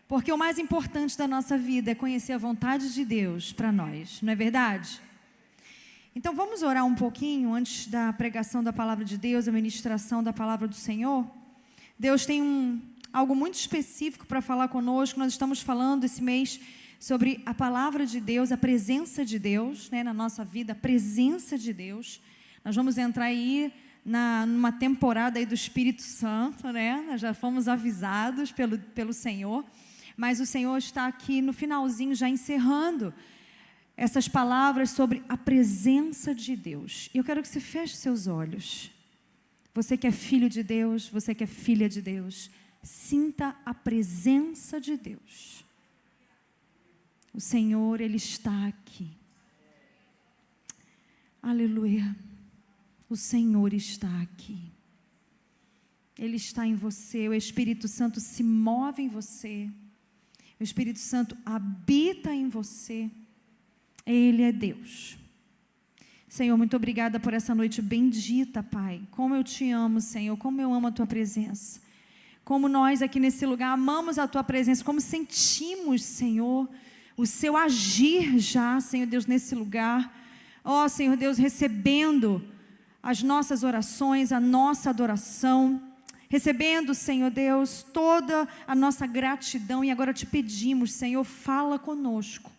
Porque o mais importante da nossa vida é conhecer a vontade de Deus para nós, não é verdade? Então vamos orar um pouquinho antes da pregação da palavra de Deus, a ministração da palavra do Senhor. Deus tem algo muito específico para falar conosco. Nós estamos falando esse mês sobre a palavra de Deus, a presença de Deus, né, na nossa vida, a presença de Deus. Nós vamos entrar aí numa temporada aí do Espírito Santo, né? Nós já fomos avisados pelo Senhor, mas o Senhor está aqui no finalzinho, já encerrando essas palavras sobre a presença de Deus. E eu quero que você feche seus olhos. Você que é filho de Deus, você que é filha de Deus, sinta a presença de Deus. O Senhor, Ele está aqui. Aleluia. O Senhor está aqui. Ele está em você. O Espírito Santo se move em você. O Espírito Santo habita em você. Ele é Deus. Senhor, muito obrigada por essa noite bendita, Pai. Como eu te amo, Senhor. Como eu amo a Tua presença. Como nós aqui nesse lugar amamos a Tua presença. Como sentimos, Senhor, o Seu agir já, Senhor Deus, nesse lugar. Ó, Senhor Deus, recebendo as nossas orações, a nossa adoração. Recebendo, Senhor Deus, toda a nossa gratidão. E agora te pedimos, Senhor, fala conosco.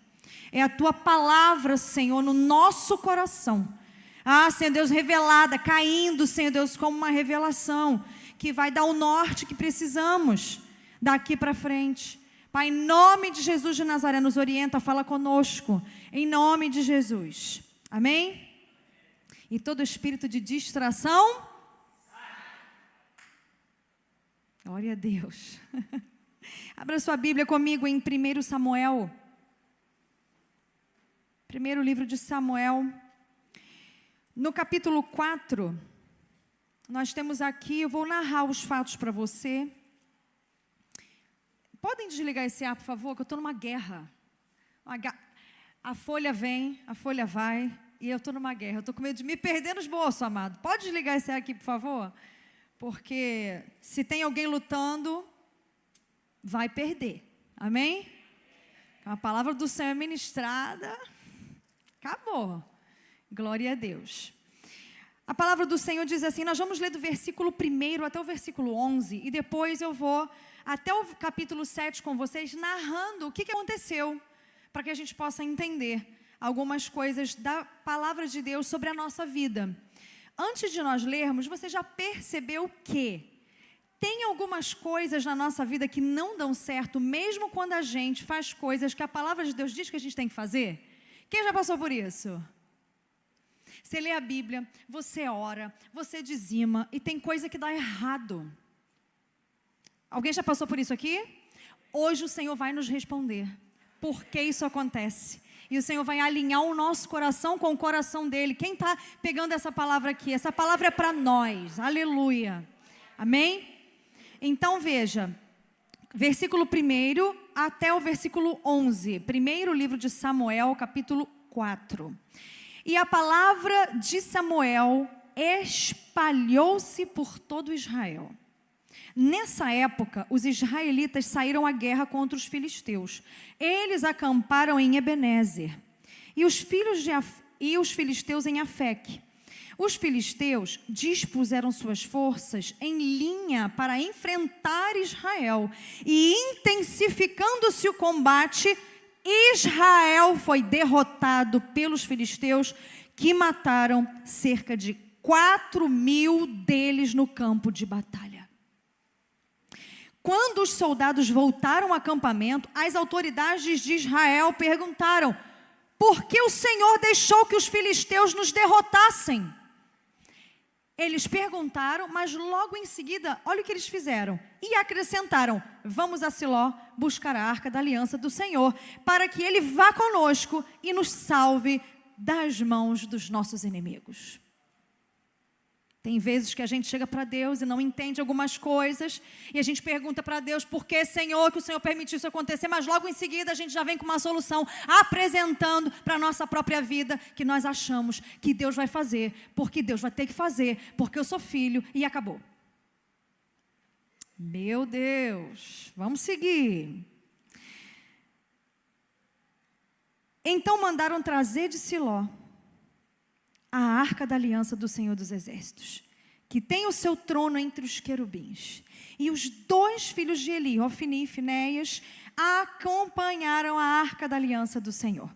É a Tua palavra, Senhor, no nosso coração. Ah, Senhor Deus, revelada, caindo, Senhor Deus, como uma revelação, que vai dar o norte que precisamos, daqui para frente. Pai, em nome de Jesus de Nazaré, nos orienta, fala conosco, em nome de Jesus. Amém? E todo espírito de distração, glória a Deus. Abra sua Bíblia comigo em 1 Samuel. Primeiro livro de Samuel, no capítulo 4, nós temos aqui, eu vou narrar os fatos para você. Podem desligar esse ar, por favor, que eu estou numa guerra. A folha vem, a folha vai, e eu estou numa guerra. Eu estou com medo de me perder nos bolsos, amado. Pode desligar esse ar aqui, por favor? Porque se tem alguém lutando, vai perder. Amém? A palavra do Senhor é ministrada. Acabou. Glória a Deus. A palavra do Senhor diz assim, nós vamos ler do versículo 1 até o versículo 11, e depois eu vou até o capítulo 7 com vocês, narrando o que aconteceu, para que a gente possa entender algumas coisas da palavra de Deus sobre a nossa vida. Antes de nós lermos, você já percebeu que tem algumas coisas na nossa vida que não dão certo, mesmo quando a gente faz coisas que a palavra de Deus diz que a gente tem que fazer? Quem já passou por isso? Você lê a Bíblia, você ora, você dizima e tem coisa que dá errado. Alguém já passou por isso aqui? Hoje o Senhor vai nos responder por que isso acontece. E o Senhor vai alinhar o nosso coração com o coração dele. Quem está pegando essa palavra aqui? Essa palavra é para nós. Aleluia. Amém? Então veja, versículo 1 até o versículo 11. Primeiro livro de Samuel, capítulo 4. E a palavra de Samuel espalhou-se por todo Israel. Nessa época, os israelitas saíram à guerra contra os filisteus. Eles acamparam em Ebenezer. E os filisteus em Afeque. Os filisteus dispuseram suas forças em linha para enfrentar Israel. E intensificando-se o combate, Israel foi derrotado pelos filisteus, que mataram cerca de 4.000 deles no campo de batalha. Quando os soldados voltaram ao acampamento, as autoridades de Israel perguntaram: por que o Senhor deixou que os filisteus nos derrotassem? Eles perguntaram, mas logo em seguida, olha o que eles fizeram. E acrescentaram: vamos a Siló buscar a arca da aliança do Senhor, para que Ele vá conosco e nos salve das mãos dos nossos inimigos. Tem vezes que a gente chega para Deus e não entende algumas coisas, e a gente pergunta para Deus, por que, Senhor, que o Senhor permitiu isso acontecer, mas logo em seguida a gente já vem com uma solução, apresentando para a nossa própria vida, que nós achamos que Deus vai fazer, porque Deus vai ter que fazer, porque eu sou filho, e acabou. Meu Deus, vamos seguir. Então mandaram trazer de Siló a arca da aliança do Senhor dos Exércitos, que tem o seu trono entre os querubins. E os 2 filhos de Eli, Ofni e Finéias, acompanharam a arca da aliança do Senhor.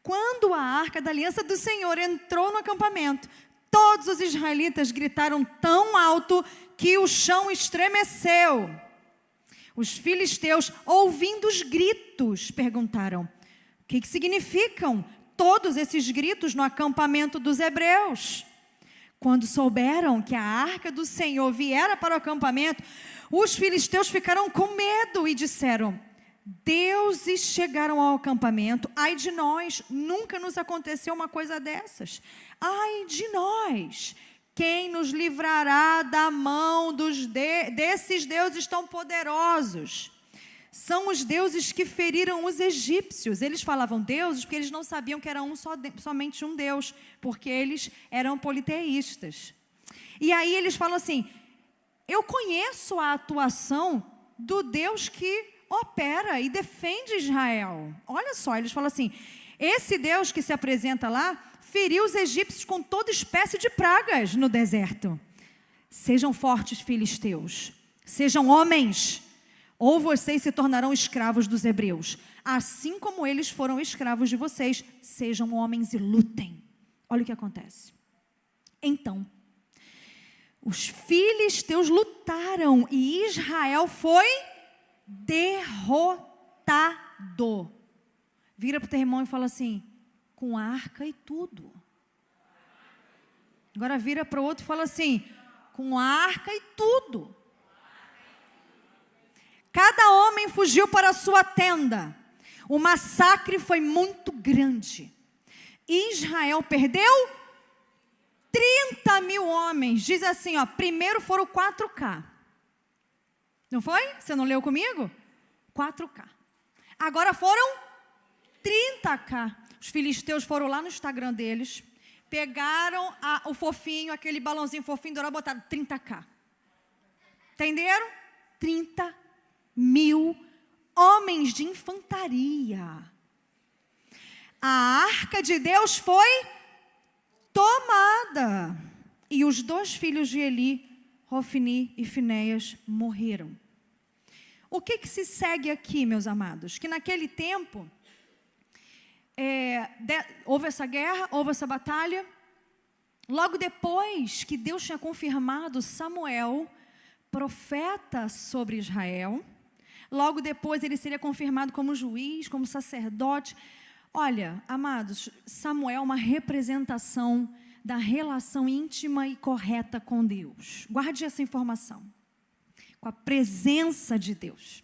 Quando a arca da aliança do Senhor entrou no acampamento, todos os israelitas gritaram tão alto que o chão estremeceu. Os filisteus, ouvindo os gritos, perguntaram: o que significam todos esses gritos no acampamento dos hebreus? Quando souberam que a arca do Senhor viera para o acampamento, os filisteus ficaram com medo e disseram: deuses chegaram ao acampamento, ai de nós, nunca nos aconteceu uma coisa dessas. Ai de nós, quem nos livrará da mão desses deuses tão poderosos? São os deuses que feriram os egípcios. Eles falavam deuses porque eles não sabiam que era somente um Deus, porque eles eram politeístas. E aí eles falam assim: eu conheço a atuação do Deus que opera e defende Israel. Olha só, eles falam assim: esse Deus que se apresenta lá feriu os egípcios com toda espécie de pragas no deserto. Sejam fortes, filisteus, sejam homens, ou vocês se tornarão escravos dos hebreus, assim como eles foram escravos de vocês. Sejam homens e lutem. Olha o que acontece. Então, os filisteus lutaram e Israel foi derrotado. Vira para o teu irmão e fala assim: com arca e tudo. Agora vira para o outro e fala assim: com arca e tudo. Cada homem fugiu para a sua tenda. O massacre foi muito grande. Israel perdeu 30.000 homens. Diz assim, ó, primeiro foram 4K. Não foi? Você não leu comigo? 4K. Agora foram 30K. Os filisteus foram lá no Instagram deles, pegaram o fofinho, aquele balãozinho fofinho, dourado, botaram 30K. Entenderam? 30.000 homens de infantaria. A arca de Deus foi tomada. E os 2 filhos de Eli, Ofni e Finéias, morreram. O que se segue aqui, meus amados? Que naquele tempo, houve essa guerra, houve essa batalha. Logo depois que Deus tinha confirmado Samuel, profeta sobre Israel, logo depois ele seria confirmado como juiz, como sacerdote. Olha, amados, Samuel é uma representação da relação íntima e correta com Deus. Guarde essa informação. Com a presença de Deus.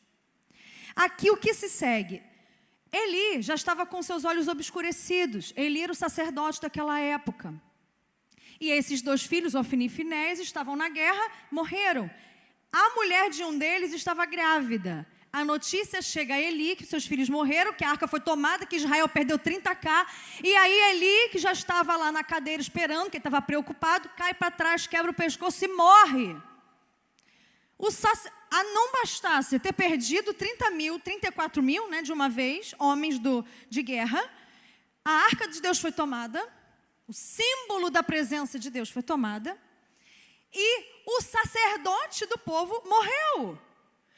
Aqui o que se segue? Eli já estava com seus olhos obscurecidos. Eli era o sacerdote daquela época. E esses 2 filhos, Ofni e Finéias, estavam na guerra, morreram. A mulher de um deles estava grávida. A notícia chega a Eli, que seus filhos morreram, que a arca foi tomada, que Israel perdeu 30K. E aí Eli, que já estava lá na cadeira esperando, que estava preocupado, cai para trás, quebra o pescoço e morre. Não bastasse ter perdido 34.000, né, de uma vez, homens de guerra, a arca de Deus foi tomada, o símbolo da presença de Deus foi tomada, e o sacerdote do povo morreu.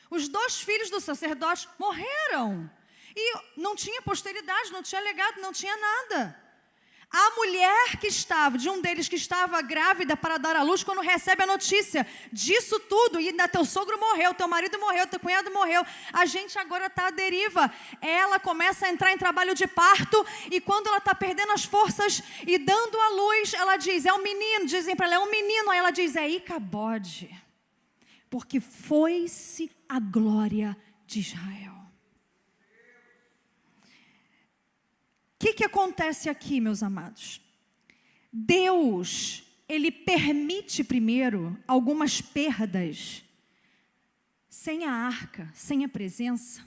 Os 2 filhos do sacerdote morreram. E não tinha posteridade, não tinha legado, não tinha nada. A mulher de um deles que estava grávida para dar à luz, quando recebe a notícia disso tudo, e ainda teu sogro morreu, teu marido morreu, teu cunhado morreu, a gente agora está à deriva. Ela começa a entrar em trabalho de parto, e quando ela está perdendo as forças e dando à luz, ela diz, é um menino, dizem para ela, é um menino, aí ela diz, é Icabode, porque foi-se a glória de Israel. O que acontece aqui, meus amados? Deus, Ele permite primeiro algumas perdas. Sem a arca, sem a presença,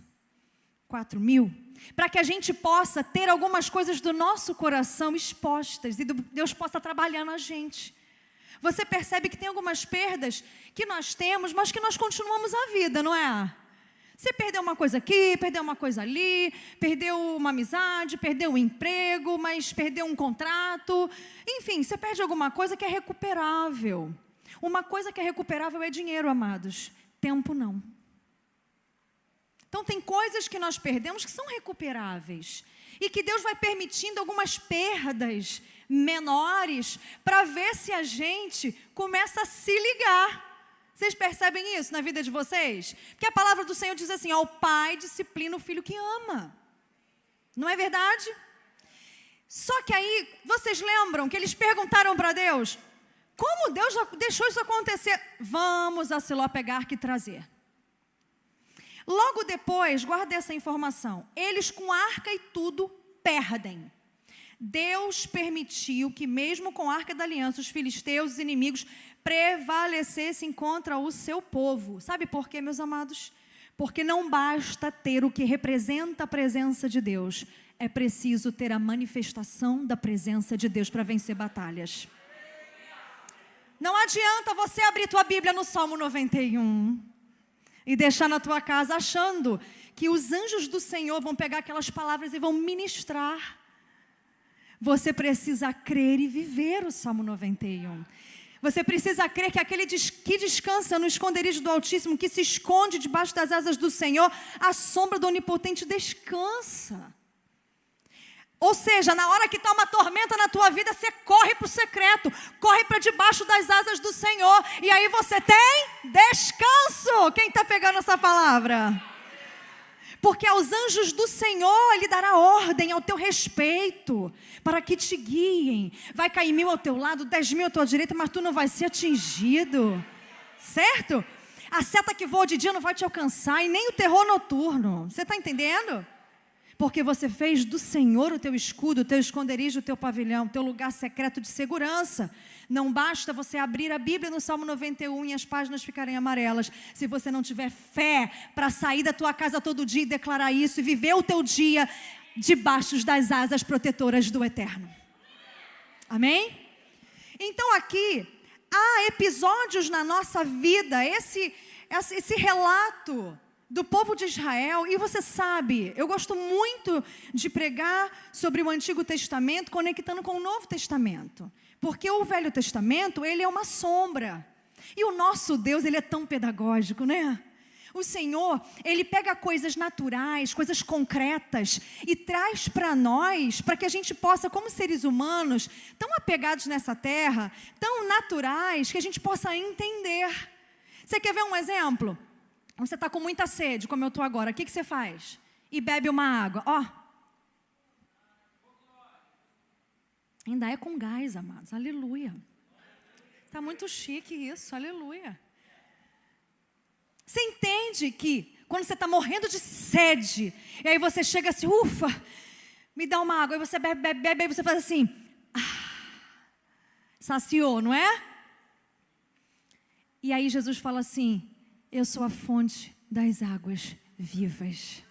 4.000, para que a gente possa ter algumas coisas do nosso coração expostas e Deus possa trabalhar na gente. Você percebe que tem algumas perdas que nós temos, mas que nós continuamos a vida, não é? Você perdeu uma coisa aqui, perdeu uma coisa ali, perdeu uma amizade, perdeu um emprego, mas perdeu um contrato. Enfim, você perde alguma coisa que é recuperável. Uma coisa que é recuperável é dinheiro, amados. Tempo não. Então tem coisas que nós perdemos que são recuperáveis. E que Deus vai permitindo algumas perdas menores para ver se a gente começa a se ligar. Vocês percebem isso na vida de vocês? Porque a palavra do Senhor diz assim, ó, o pai disciplina o filho que ama. Não é verdade? Só que aí, vocês lembram que eles perguntaram para Deus, como Deus já deixou isso acontecer? Vamos a Siló pegar arca e trazer. Logo depois, guarda essa informação, eles com arca e tudo perdem. Deus permitiu que mesmo com a arca da aliança, os filisteus, os inimigos, prevalecessem contra o seu povo. Sabe por quê, meus amados? Porque não basta ter o que representa a presença de Deus. É preciso ter a manifestação da presença de Deus para vencer batalhas. Não adianta você abrir tua Bíblia no Salmo 91 e deixar na tua casa achando que os anjos do Senhor vão pegar aquelas palavras e vão ministrar. Você precisa crer e viver o Salmo 91. Você precisa crer que aquele que descansa no esconderijo do Altíssimo, que se esconde debaixo das asas do Senhor, a sombra do Onipotente descansa. Ou seja, na hora que está uma tormenta na tua vida, você corre para o secreto, corre para debaixo das asas do Senhor, e aí você tem descanso. Quem está pegando essa palavra? Porque aos anjos do Senhor Ele dará ordem ao teu respeito, para que te guiem. Vai cair 1000 ao teu lado, 10.000 à tua direita, mas tu não vai ser atingido. Certo? A seta que voa de dia não vai te alcançar, e nem o terror noturno. Você está entendendo? Porque você fez do Senhor o teu escudo, o teu esconderijo, o teu pavilhão, o teu lugar secreto de segurança. Não basta você abrir a Bíblia no Salmo 91 e as páginas ficarem amarelas. Se você não tiver fé para sair da tua casa todo dia e declarar isso e viver o teu dia debaixo das asas protetoras do Eterno. Amém? Então aqui, há episódios na nossa vida, esse relato do povo de Israel, e você sabe, eu gosto muito de pregar sobre o Antigo Testamento, conectando com o Novo Testamento, porque o Velho Testamento, ele é uma sombra, e o nosso Deus, ele é tão pedagógico, né? O Senhor, Ele pega coisas naturais, coisas concretas, e traz para nós, para que a gente possa, como seres humanos, tão apegados nessa terra, tão naturais, que a gente possa entender. Você quer ver um exemplo? Você está com muita sede, como eu estou agora. O que você faz? E bebe uma água. Ó. Ainda é com gás, amados. Aleluia. Está muito chique isso. Aleluia. Você entende que quando você está morrendo de sede, e aí você chega assim, ufa, me dá uma água. Aí você bebe, e você faz assim, saciou, não é? E aí Jesus fala assim, eu sou a fonte das águas vivas.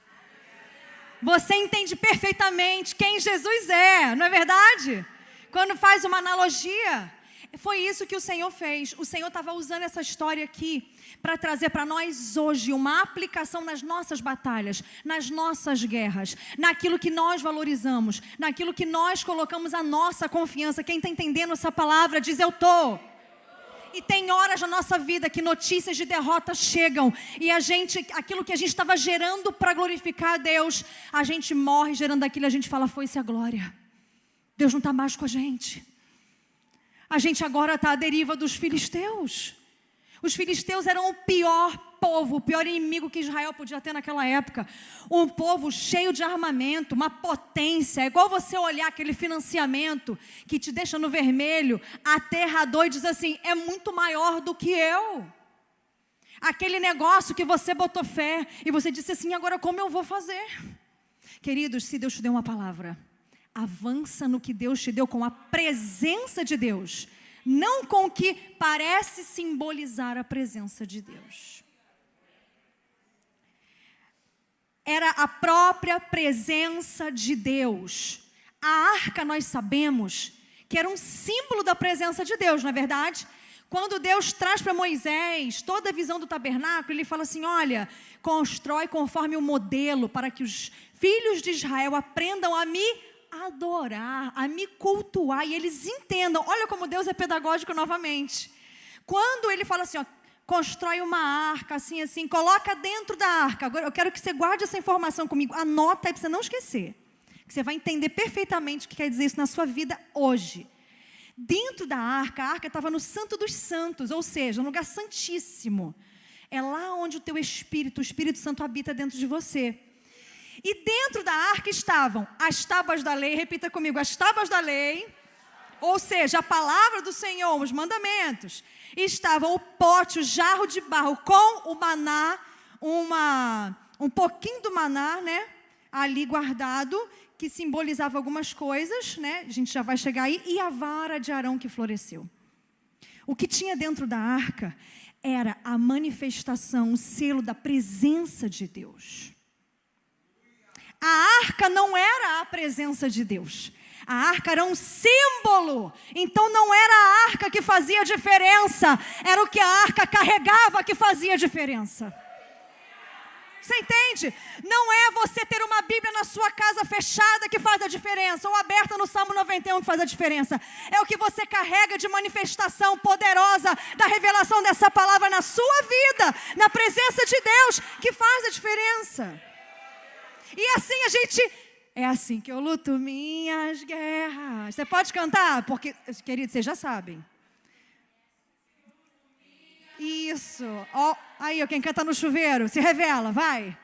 Você entende perfeitamente quem Jesus é, não é verdade? Quando faz uma analogia, foi isso que o Senhor fez. O Senhor estava usando essa história aqui para trazer para nós hoje uma aplicação nas nossas batalhas, nas nossas guerras, naquilo que nós valorizamos, naquilo que nós colocamos a nossa confiança. Quem está entendendo essa palavra diz eu estou. E tem horas na nossa vida que notícias de derrota chegam e aquilo que a gente estava gerando para glorificar a Deus, a gente morre gerando aquilo e a gente fala, foi-se a glória. Deus não está mais com a gente. A gente agora está à deriva dos filisteus. Os filisteus eram o pior povo, o pior inimigo que Israel podia ter naquela época. Um povo cheio de armamento, uma potência. É igual você olhar aquele financiamento que te deixa no vermelho, aterrador, e diz assim, é muito maior do que eu. Aquele negócio que você botou fé e você disse assim, agora como eu vou fazer? Queridos, se Deus te deu uma palavra, avança no que Deus te deu com a presença de Deus, não com o que parece simbolizar a presença de Deus. Era a própria presença de Deus. A arca, nós sabemos que era um símbolo da presença de Deus, não é verdade? Quando Deus traz para Moisés toda a visão do tabernáculo, ele fala assim, olha, constrói conforme o modelo para que os filhos de Israel aprendam a me adorar, a me cultuar e eles entendam. Olha como Deus é pedagógico novamente. Quando ele fala assim, ó, constrói uma arca, assim, assim, coloca dentro da arca. Agora eu quero que você guarde essa informação comigo, anota aí para você não esquecer. Que você vai entender perfeitamente o que quer dizer isso na sua vida hoje. Dentro da arca, a arca estava no Santo dos Santos, ou seja, no lugar santíssimo. É lá onde o teu Espírito, o Espírito Santo habita dentro de você. E dentro da arca estavam as tábuas da lei, repita comigo, as tábuas da lei, ou seja, a palavra do Senhor, os mandamentos. E estava o pote, o jarro de barro com o maná, um pouquinho do maná, né, ali guardado, que simbolizava algumas coisas, né? A gente já vai chegar aí. E a vara de Arão que floresceu. O que tinha dentro da arca era a manifestação, o selo da presença de Deus. A arca não era a presença de Deus. A arca era um símbolo. Então não era a arca que fazia diferença. Era o que a arca carregava que fazia diferença. Você entende? Não é você ter uma Bíblia na sua casa fechada que faz a diferença, ou aberta no Salmo 91 que faz a diferença. É o que você carrega de manifestação poderosa da revelação dessa palavra na sua vida, na presença de Deus, que faz a diferença. E assim a gente... É assim que eu luto minhas guerras. Você pode cantar? Porque, querido, vocês já sabem. Isso. Ó, aí, ó, quem canta no chuveiro, se revela, vai.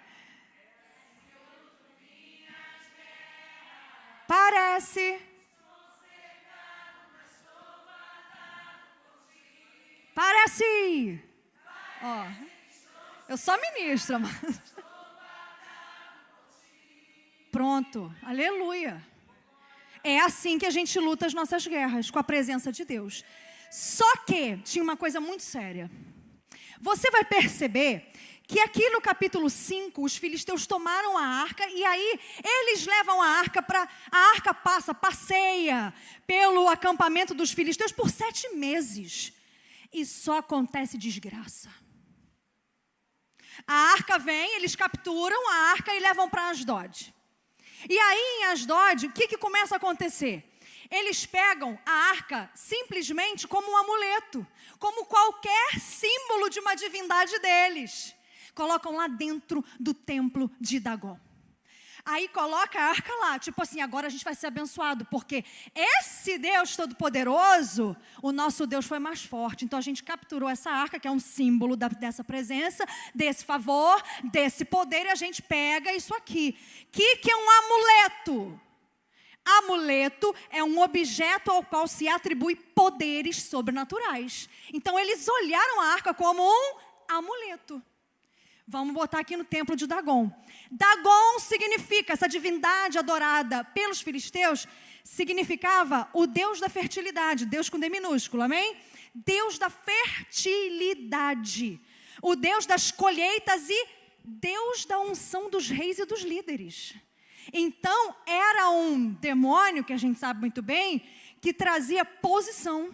Parece. Parece. Ó, eu sou ministra, mas... Pronto, aleluia. É assim que a gente luta as nossas guerras, com a presença de Deus. Só que tinha uma coisa muito séria. Você vai perceber que aqui no capítulo 5, os filisteus tomaram a arca e aí eles levam a arca para... A arca passeia pelo acampamento dos filisteus por 7 meses. E só acontece desgraça. A arca vem, eles capturam a arca e levam para Asdod. E aí em Asdod, o que começa a acontecer? Eles pegam a arca simplesmente como um amuleto, como qualquer símbolo de uma divindade deles. Colocam lá dentro do templo de Dagom. Aí coloca a arca lá, tipo assim, agora a gente vai ser abençoado, porque esse Deus Todo-Poderoso, o nosso Deus foi mais forte. Então a gente capturou essa arca, que é um símbolo dessa presença, desse favor, desse poder, e a gente pega isso aqui. Que é um amuleto? Amuleto é um objeto ao qual se atribui poderes sobrenaturais. Então eles olharam a arca como um amuleto. Vamos botar aqui no templo de Dagom. Dagom significa, essa divindade adorada pelos filisteus, significava o Deus da fertilidade, Deus com D minúsculo, amém? Deus da fertilidade, o Deus das colheitas e Deus da unção dos reis e dos líderes. Então, era um demônio, que a gente sabe muito bem, que trazia posição,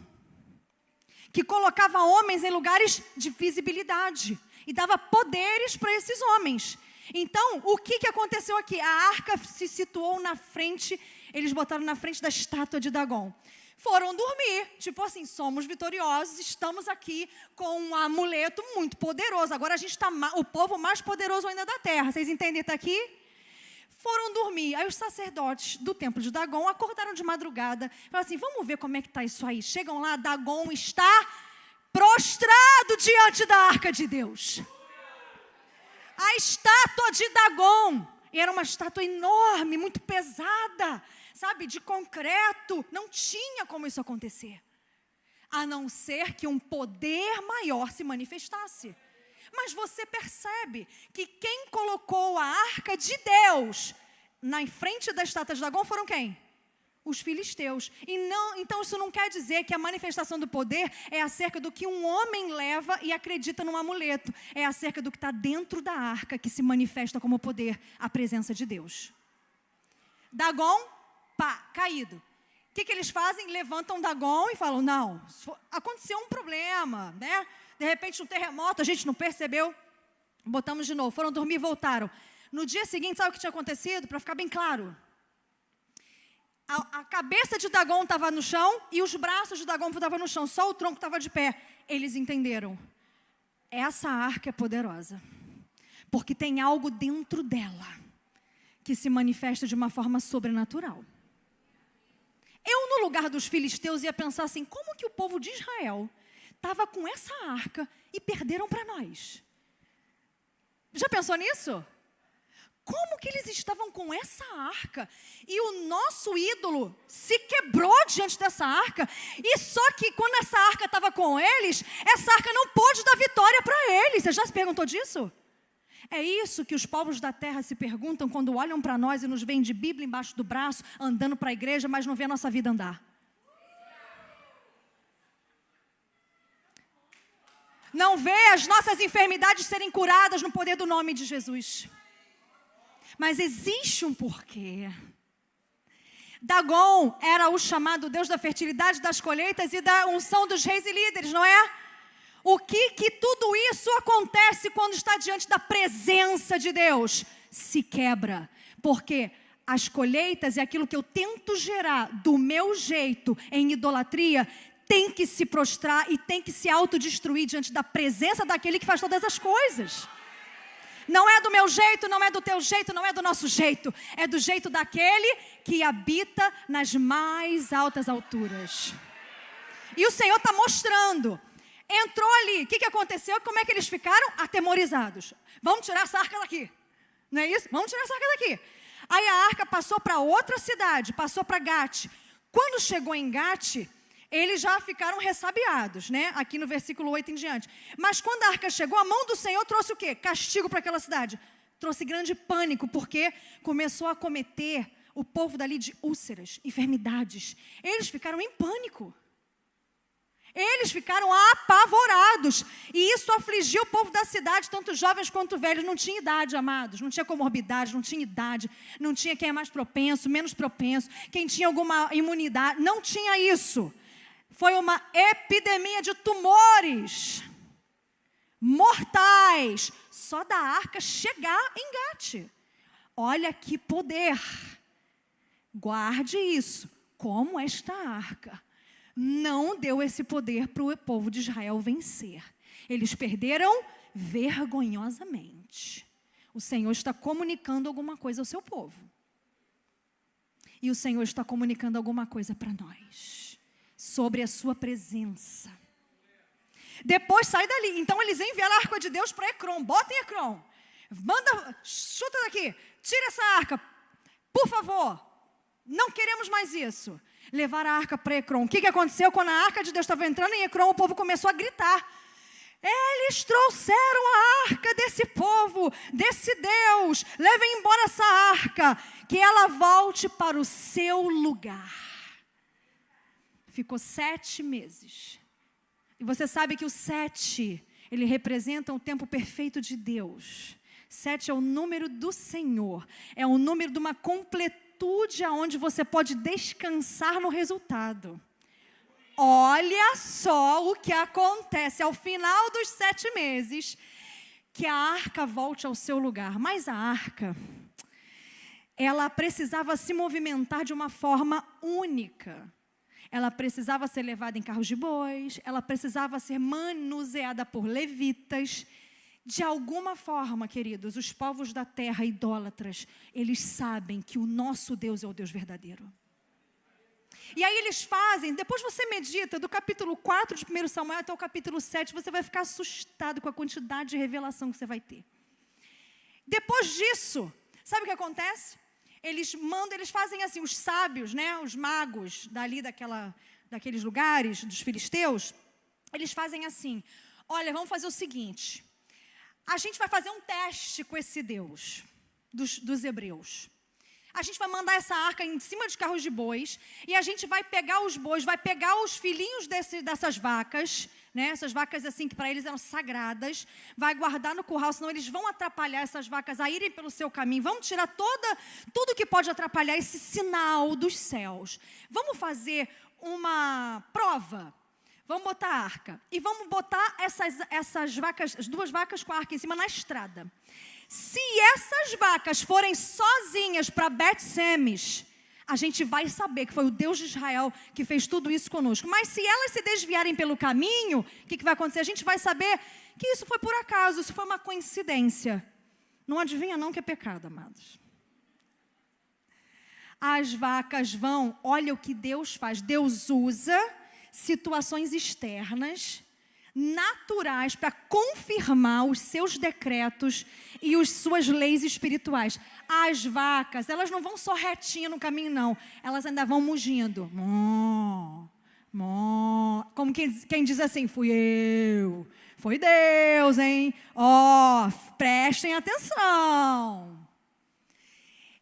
que colocava homens em lugares de visibilidade e dava poderes para esses homens. Então, o que aconteceu aqui? A arca se situou na frente, eles botaram na frente da estátua de Dagom. Foram dormir, tipo assim, somos vitoriosos, estamos aqui com um amuleto muito poderoso. Agora a gente está o povo mais poderoso ainda da terra. Vocês entendem? Está aqui? Foram dormir. Aí os sacerdotes do templo de Dagom acordaram de madrugada. Falaram assim, vamos ver como é que está isso aí. Chegam lá, Dagom está prostrado diante da arca de Deus. A estátua de Dagom era uma estátua enorme, muito pesada, sabe, de concreto. Não tinha como isso acontecer, a não ser que um poder maior se manifestasse. Mas você percebe que quem colocou a arca de Deus na frente da estátua de Dagom foram quem? Os filisteus. Então isso não quer dizer que a manifestação do poder é acerca do que um homem leva e acredita num amuleto. É acerca do que está dentro da arca que se manifesta como poder, a presença de Deus. Dagom, caído. O que eles fazem? Levantam Dagon e falam, não, aconteceu um problema, né? De repente um terremoto, a gente não percebeu. Botamos de novo, foram dormir e voltaram. No dia seguinte, sabe o que tinha acontecido? Para ficar bem claro. A cabeça de Dagon estava no chão e os braços de Dagon estavam no chão, só o tronco estava de pé. Eles entenderam. Essa arca é poderosa, porque tem algo dentro dela que se manifesta de uma forma sobrenatural. Eu, no lugar dos filisteus, ia pensar assim, como que o povo de Israel estava com essa arca e perderam para nós? Já pensou nisso? Como que eles estavam com essa arca e o nosso ídolo se quebrou diante dessa arca, e só que quando essa arca estava com eles, essa arca não pôde dar vitória para eles? Você já se perguntou disso? É isso que os povos da terra se perguntam quando olham para nós e nos veem de Bíblia embaixo do braço, andando para a igreja, mas não vê a nossa vida andar. Não vê as nossas enfermidades serem curadas no poder do nome de Jesus. Mas existe um porquê. Dagon era o chamado Deus da fertilidade, das colheitas e da unção dos reis e líderes, não é? O que tudo isso acontece quando está diante da presença de Deus? Se quebra. Porque as colheitas e aquilo que eu tento gerar do meu jeito em idolatria tem que se prostrar e tem que se autodestruir diante da presença daquele que faz todas as coisas. Não é do meu jeito, não é do teu jeito, não é do nosso jeito. É do jeito daquele que habita nas mais altas alturas. E o Senhor está mostrando. Entrou ali, o que aconteceu? Como é que eles ficaram? Atemorizados. Vamos tirar essa arca daqui. Não é isso? Vamos tirar essa arca daqui. Aí a arca passou para outra cidade, passou para Gate. Quando chegou em Gate, eles já ficaram ressabiados, né? Aqui no versículo 8 em diante. Mas quando a arca chegou, a mão do Senhor trouxe o quê? Castigo para aquela cidade. Trouxe grande pânico, porque começou a acometer o povo dali de úlceras, enfermidades. Eles ficaram em pânico. Eles ficaram apavorados. E isso afligiu o povo da cidade, tanto jovens quanto velhos. Não tinha idade, amados. Não tinha comorbidade, não tinha idade. Não tinha quem é mais propenso, menos propenso. Quem tinha alguma imunidade. Não tinha isso. Foi uma epidemia de tumores mortais. Só da arca chegar em Gate. Olha que poder. Guarde isso. Como esta arca não deu esse poder para o povo de Israel vencer. Eles perderam vergonhosamente. O Senhor está comunicando alguma coisa ao seu povo. E o Senhor está comunicando alguma coisa para nós. Sobre a sua presença. Depois sai dali. Então eles enviaram a arca de Deus para Ecrom. Bota em Ecrom. Manda, chuta daqui. Tira essa arca. Por favor. Não queremos mais isso. Levar a arca para Ecrom. O que aconteceu? Quando a arca de Deus estava entrando em Ecrom, o povo começou a gritar. Eles trouxeram a arca desse povo, desse Deus. Levem embora essa arca, que ela volte para o seu lugar. Ficou 7 meses. E você sabe que o 7, ele representa o tempo perfeito de Deus. 7 é o número do Senhor. É o número de uma completude onde você pode descansar no resultado. Olha só o que acontece ao final dos 7 meses, que a arca volte ao seu lugar. Mas a arca, ela precisava se movimentar de uma forma única. Ela precisava ser levada em carros de bois, ela precisava ser manuseada por levitas. De alguma forma, queridos, os povos da terra idólatras, eles sabem que o nosso Deus é o Deus verdadeiro. E aí eles fazem, depois você medita, do capítulo 4 de 1 Samuel até o capítulo 7, você vai ficar assustado com a quantidade de revelação que você vai ter. Depois disso, sabe o que acontece? Eles fazem assim, os sábios, né, os magos dali daqueles lugares, dos filisteus, eles fazem assim, olha, vamos fazer o seguinte, a gente vai fazer um teste com esse Deus dos hebreus. A gente vai mandar essa arca em cima de carros de bois, e a gente vai pegar os bois, vai pegar os filhinhos dessas vacas, né? Essas vacas assim que para eles eram sagradas, vai guardar no curral, senão eles vão atrapalhar essas vacas a irem pelo seu caminho, vamos tirar tudo que pode atrapalhar esse sinal dos céus. Vamos fazer uma prova. Vamos botar a arca e vamos botar essas vacas, as 2 vacas com a arca em cima na estrada. Se essas vacas forem sozinhas para Bet-Semes, a gente vai saber que foi o Deus de Israel que fez tudo isso conosco. Mas se elas se desviarem pelo caminho, o que vai acontecer? A gente vai saber que isso foi por acaso, isso foi uma coincidência. Não adivinha não que é pecado, amados. As vacas vão, olha o que Deus faz. Deus usa situações externas, naturais, para confirmar os seus decretos e as suas leis espirituais. As vacas, elas não vão só retinha no caminho, não. Elas ainda vão mugindo. Mó, mó. Como quem diz assim, fui eu. Foi Deus, hein? Ó, prestem atenção.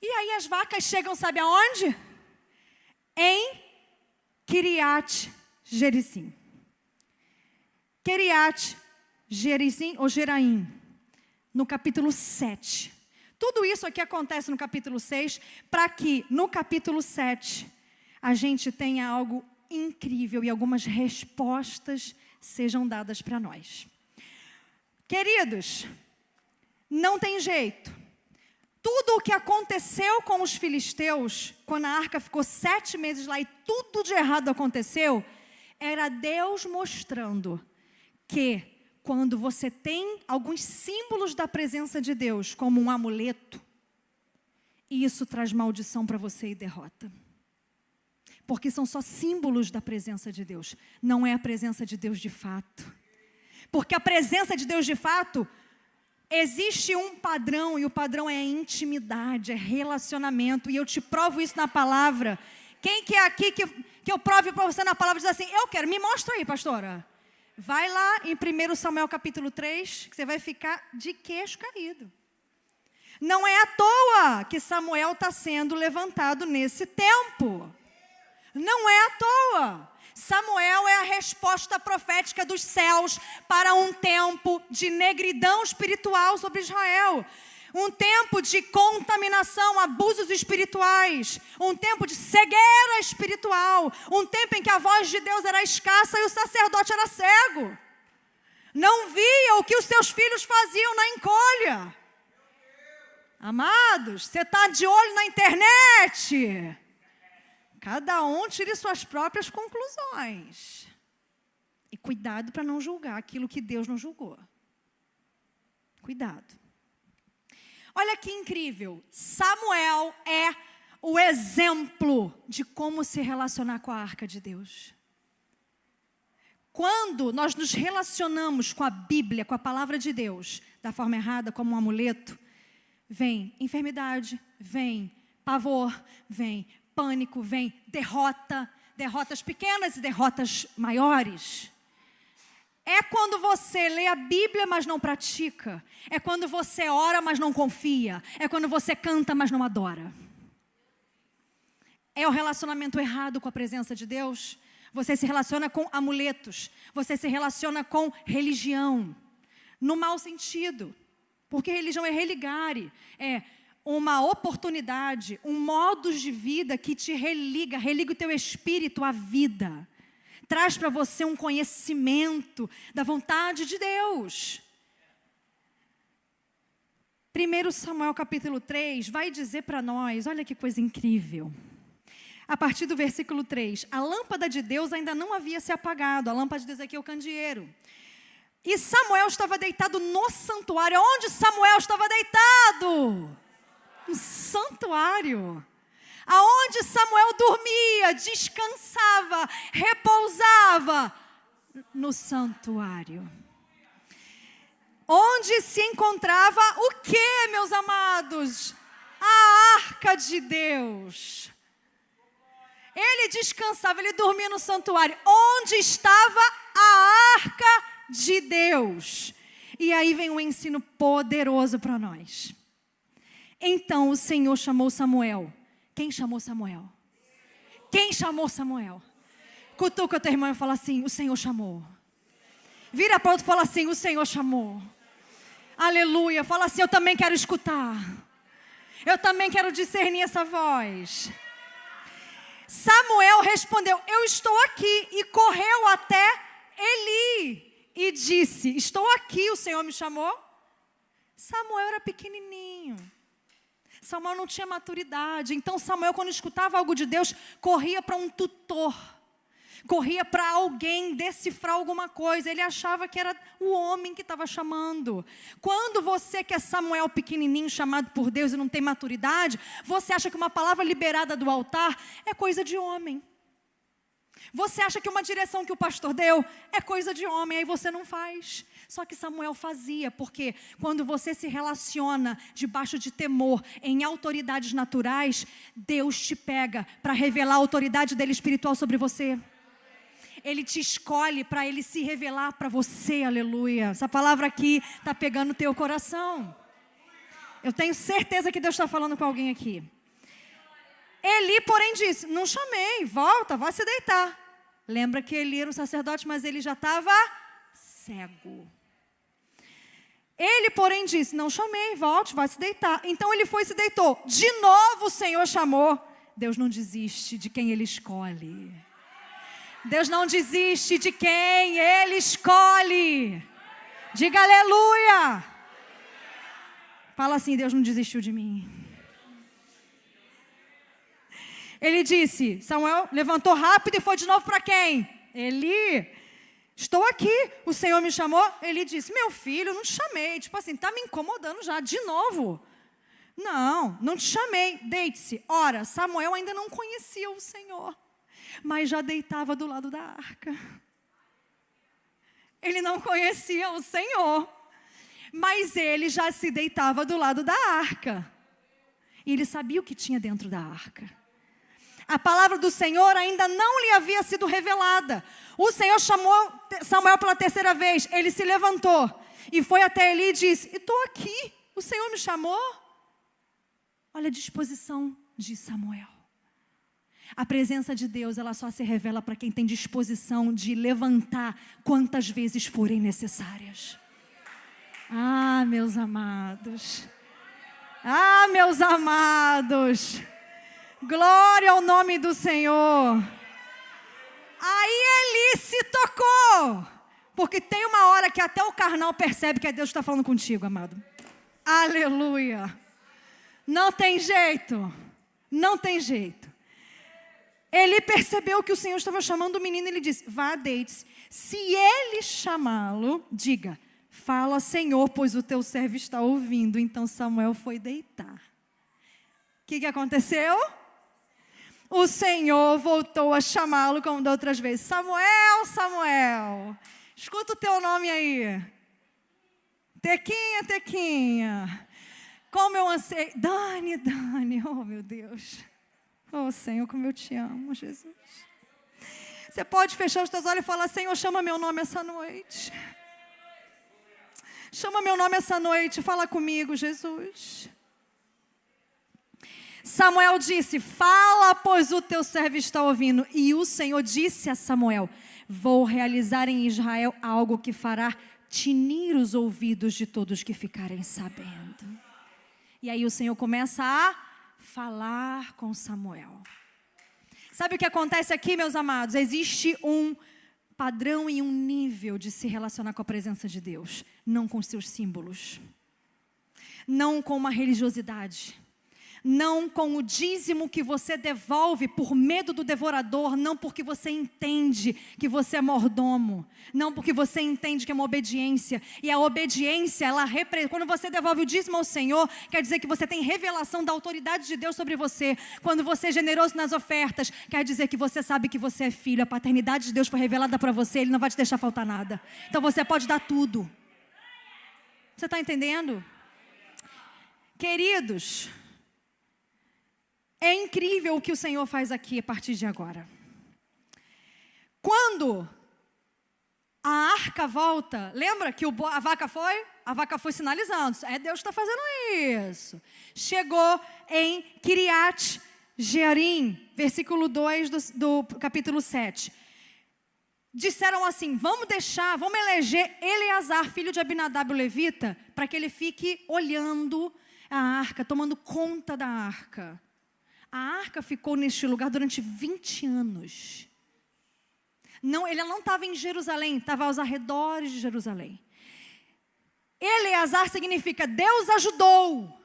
E aí as vacas chegam, sabe aonde? Em Kiriat Jearim. Kiriat Jearim ou Jeraim, no capítulo 7. Tudo isso aqui acontece no capítulo 6, para que no capítulo 7 a gente tenha algo incrível e algumas respostas sejam dadas para nós. Queridos, não tem jeito. Tudo o que aconteceu com os filisteus, quando a arca ficou 7 meses lá e tudo de errado aconteceu, era Deus mostrando que quando você tem alguns símbolos da presença de Deus, como um amuleto, isso traz maldição para você e derrota. Porque são só símbolos da presença de Deus, não é a presença de Deus de fato. Porque a presença de Deus de fato, existe um padrão, e o padrão é intimidade, é relacionamento, e eu te provo isso na palavra. Quem que é aqui que eu prove para você na palavra, diz assim, eu quero, me mostra aí, pastora. Vai lá em 1 Samuel capítulo 3, que você vai ficar de queixo caído. Não é à toa que Samuel está sendo levantado nesse tempo. Não é à toa. Samuel é a resposta profética dos céus para um tempo de negridão espiritual sobre Israel. Um tempo de contaminação, abusos espirituais. Um tempo de cegueira espiritual. Um tempo em que a voz de Deus era escassa e o sacerdote era cego. Não via o que os seus filhos faziam na encolha. Amados, você está de olho na internet. Cada um tire suas próprias conclusões. E cuidado para não julgar aquilo que Deus não julgou. Cuidado. Olha que incrível. Samuel é o exemplo de como se relacionar com a arca de Deus. Quando nós nos relacionamos com a Bíblia, com a palavra de Deus, da forma errada, como um amuleto, vem enfermidade, vem pavor, vem pânico, vem derrota, derrotas pequenas e derrotas maiores. É quando você lê a Bíblia, mas não pratica. É quando você ora, mas não confia. É quando você canta, mas não adora. É o relacionamento errado com a presença de Deus. Você se relaciona com amuletos. Você se relaciona com religião. No mau sentido. Porque religião é religare. É uma oportunidade, um modo de vida que te religa o teu espírito à vida. Traz para você um conhecimento da vontade de Deus. 1 Samuel capítulo 3 vai dizer para nós, olha que coisa incrível. A partir do versículo 3, a lâmpada de Deus ainda não havia se apagado. A lâmpada de Deus aqui é o candeeiro. E Samuel estava deitado no santuário. Onde Samuel estava deitado? No santuário. Aonde Samuel dormia, descansava, repousava, no santuário. Onde se encontrava o quê, meus amados? A arca de Deus. Ele descansava, ele dormia no santuário. Onde estava a arca de Deus? E aí vem um ensino poderoso para nós. Então o Senhor chamou Samuel. Quem chamou Samuel? Quem chamou Samuel? Cutuca o teu irmão e fala assim, o Senhor chamou. Vira para outro e fala assim, o Senhor chamou. Aleluia. Fala assim, eu também quero escutar. Eu também quero discernir essa voz. Samuel respondeu, eu estou aqui. E correu até Eli e disse, estou aqui, o Senhor me chamou. Samuel era pequenininho. Samuel não tinha maturidade. Então Samuel, quando escutava algo de Deus, corria para um tutor. Corria para alguém decifrar alguma coisa. Ele achava que era o homem que estava chamando. Quando você que é Samuel pequenininho, chamado por Deus e não tem maturidade, você acha que uma palavra liberada do altar é coisa de homem. Você acha que uma direção que o pastor deu é coisa de homem, aí você não faz. Só que Samuel fazia, porque quando você se relaciona debaixo de temor, em autoridades naturais, Deus te pega para revelar a autoridade dele espiritual sobre você. Ele te escolhe para ele se revelar para você, aleluia. Essa palavra aqui está pegando o teu coração. Eu tenho certeza que Deus está falando com alguém aqui. Eli, porém, disse, não chamei, volta, vai se deitar. Lembra que Eli era um sacerdote, mas ele já estava cego. Ele, porém, disse, não chamei, volte, vai se deitar. Então ele foi e se deitou. De novo o Senhor chamou. Deus não desiste de quem Ele escolhe. Deus não desiste de quem Ele escolhe. Diga aleluia. Fala assim, Deus não desistiu de mim. Ele disse, Samuel levantou rápido e foi de novo para quem? Eli, estou aqui, o Senhor me chamou. Ele disse, meu filho, não te chamei. Tipo assim, está me incomodando já, de novo. Não te chamei, deite-se. Ora, Samuel ainda não conhecia o Senhor, mas já deitava do lado da arca. Ele não conhecia o Senhor, mas ele já se deitava do lado da arca. E ele sabia o que tinha dentro da arca. A palavra do Senhor ainda não lhe havia sido revelada. O Senhor chamou Samuel pela terceira vez. Ele se levantou e foi até Eli e disse, estou aqui, o Senhor me chamou. Olha a disposição de Samuel. A presença de Deus, ela só se revela para quem tem disposição de levantar quantas vezes forem necessárias. Ah, meus amados. Ah, meus amados. Glória ao nome do Senhor. Aí Eli se tocou. Porque tem uma hora que até o carnal percebe que Deus está falando contigo, amado. Aleluia. Não tem jeito. Não tem jeito. Ele percebeu que o Senhor estava chamando o menino e ele disse, vá, deite-se. Se ele chamá-lo, diga, fala, Senhor, pois o teu servo está ouvindo. Então Samuel foi deitar. O que aconteceu? O Senhor voltou a chamá-lo como da outras vezes. Samuel, Samuel. Escuta o teu nome aí. Tequinha, Tequinha. Como eu ansei. Dani, Dani. Oh, meu Deus. Oh, Senhor, como eu te amo, Jesus. Você pode fechar os teus olhos e falar, Senhor, chama meu nome essa noite. Chama meu nome essa noite. Fala comigo, Jesus. Samuel disse, fala, pois o teu servo está ouvindo. E o Senhor disse a Samuel, vou realizar em Israel algo que fará tinir os ouvidos de todos que ficarem sabendo. E aí o Senhor começa a falar com Samuel. Sabe o que acontece aqui, meus amados? Existe um padrão e um nível de se relacionar com a presença de Deus. Não com seus símbolos. Não com uma religiosidade. Não com o dízimo que você devolve por medo do devorador, não porque você entende que você é mordomo, não porque você entende que é uma obediência. E a obediência, quando você devolve o dízimo ao Senhor, quer dizer que você tem revelação da autoridade de Deus sobre você. Quando você é generoso nas ofertas, quer dizer que você sabe que você é filho, a paternidade de Deus foi revelada para você, Ele não vai te deixar faltar nada. Então você pode dar tudo. Você está entendendo? Queridos, é incrível o que o Senhor faz aqui a partir de agora. Quando a arca volta, lembra que a vaca foi? A vaca foi sinalizando, Deus está fazendo isso. Chegou em Kiriat Jearim, versículo 2 do capítulo 7. Disseram assim, vamos eleger Eleazar, filho de Abinadab, o levita, para que ele fique olhando a arca, tomando conta da arca. A arca ficou neste lugar durante 20 anos. Ele não estava em Jerusalém, estava aos arredores de Jerusalém. Eleazar significa Deus ajudou.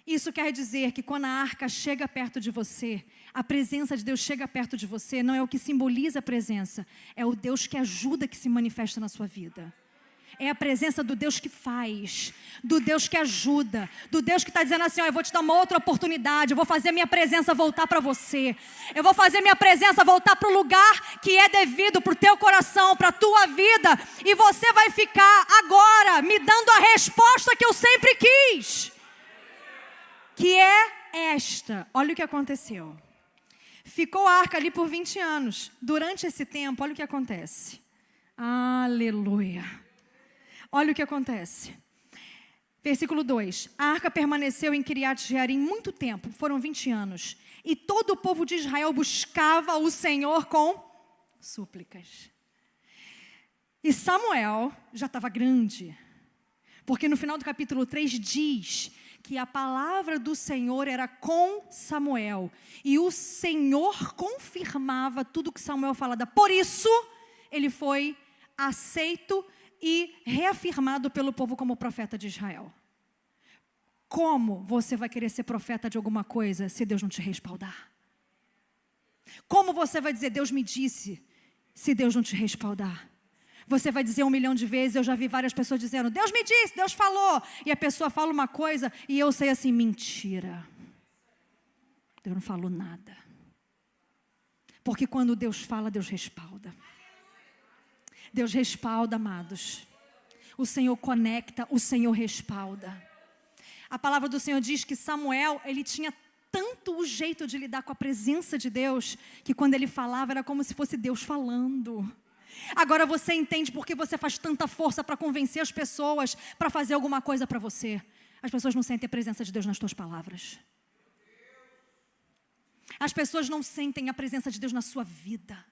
Isso quer dizer que quando a arca chega perto de você, a presença de Deus chega perto de você, não é o que simboliza a presença, é o Deus que ajuda que se manifesta na sua vida. É a presença do Deus que faz, do Deus que ajuda, do Deus que está dizendo assim, eu vou te dar uma outra oportunidade, eu vou fazer minha presença voltar para você. Eu vou fazer minha presença voltar para o lugar que é devido para o teu coração, para a tua vida. E você vai ficar agora me dando a resposta que eu sempre quis. Que é esta. Olha o que aconteceu. Ficou a arca ali por 20 anos. Durante esse tempo, olha o que acontece. Aleluia. Olha o que acontece. Versículo 2. A arca permaneceu em Kiriat Jearim muito tempo. Foram 20 anos. E todo o povo de Israel buscava o Senhor com súplicas. E Samuel já estava grande. Porque no final do capítulo 3 diz que a palavra do Senhor era com Samuel. E o Senhor confirmava tudo que Samuel falava. Por isso, ele foi aceito e reafirmado pelo povo como profeta de Israel. Como você vai querer ser profeta de alguma coisa se Deus não te respaldar? Como você vai dizer, Deus me disse, se Deus não te respaldar? Você vai dizer 1 milhão de vezes, eu já vi várias pessoas dizendo, Deus me disse, Deus falou. E a pessoa fala uma coisa e eu sei assim, mentira. Deus não falou nada. Porque quando Deus fala, Deus respalda. Deus respalda, amados. O Senhor conecta, o Senhor respalda. A palavra do Senhor diz que Samuel, ele tinha tanto o jeito de lidar com a presença de Deus, que quando ele falava, era como se fosse Deus falando. Agora você entende por que você faz tanta força para convencer as pessoas para fazer alguma coisa para você. As pessoas não sentem a presença de Deus nas tuas palavras. As pessoas não sentem a presença de Deus na sua vida.